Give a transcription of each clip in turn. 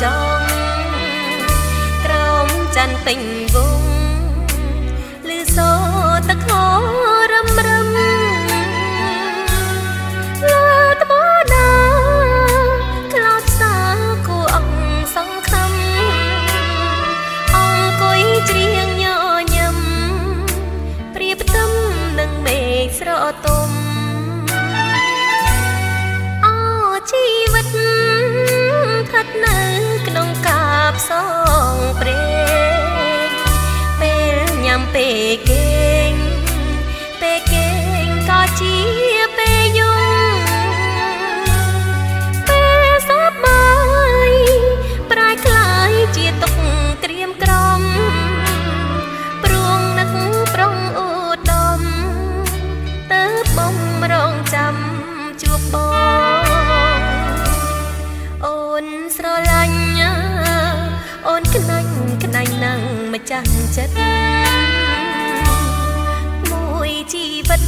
ចង់ក្រោមច័ន្ទពេញវងលឺសូរតខរំរំលើថ្មណាក្លោតសាគូអង្គសង្ឃឹមអង្គុយច្រៀងញញឹមព្រៀបផ្ទឹមនឹងមេឃស្រទុំជីវិតស្ថិតនៅក្នុងកាបសងព្រេងពេលញ៉ាំពេលគេងក៏ជាពេលយំពេលសប្បាយប្រែក្លាយជាទុកក្រៀមក្រំព្រួងនឹកប្រុងឧត្តមទៅបំរងចាំជួបបងអូនស្រឡាញ់អូនក្នាញ់នឹងម្ចាស់ចិត្តមួយជីវិត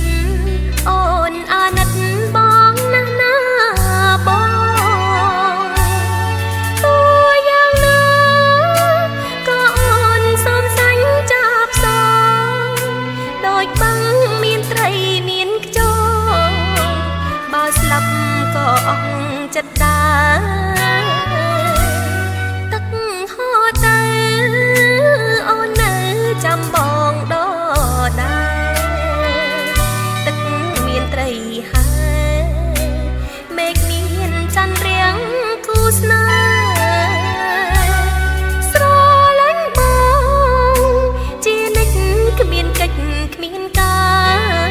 អូនអាណិតបងណាស់ណាបងទោះយ៉ាងណាក៏អូនសូមសាញ់ចាប់សងដូចបាំងមានត្រីមានខ្យល់បើស្លាប់ក៏អស់ចិត្តដែរទឹកហូរទៅអូននៅចាំបងដដែលទឹកមានត្រីហើយមេឃមានច័ន្ទរាំងគូស្នេហ៍ស្រឡាញ់បងជានិច្ចគ្មានកិច្ចគ្មានការ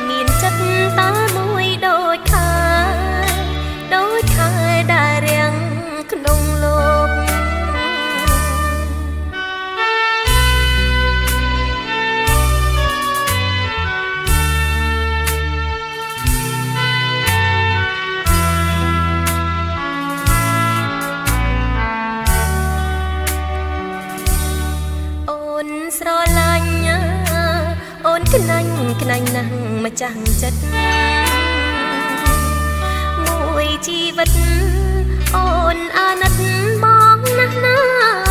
មានចិត្តតែមួយដូចខែដែលរាំងក្នុងលោកអូនស្រឡាញ់អូនក្នាញ់ណាស់ម្ចាស់ចិត្តមួយជីវិតអូនអាណិតបងណាស់ណា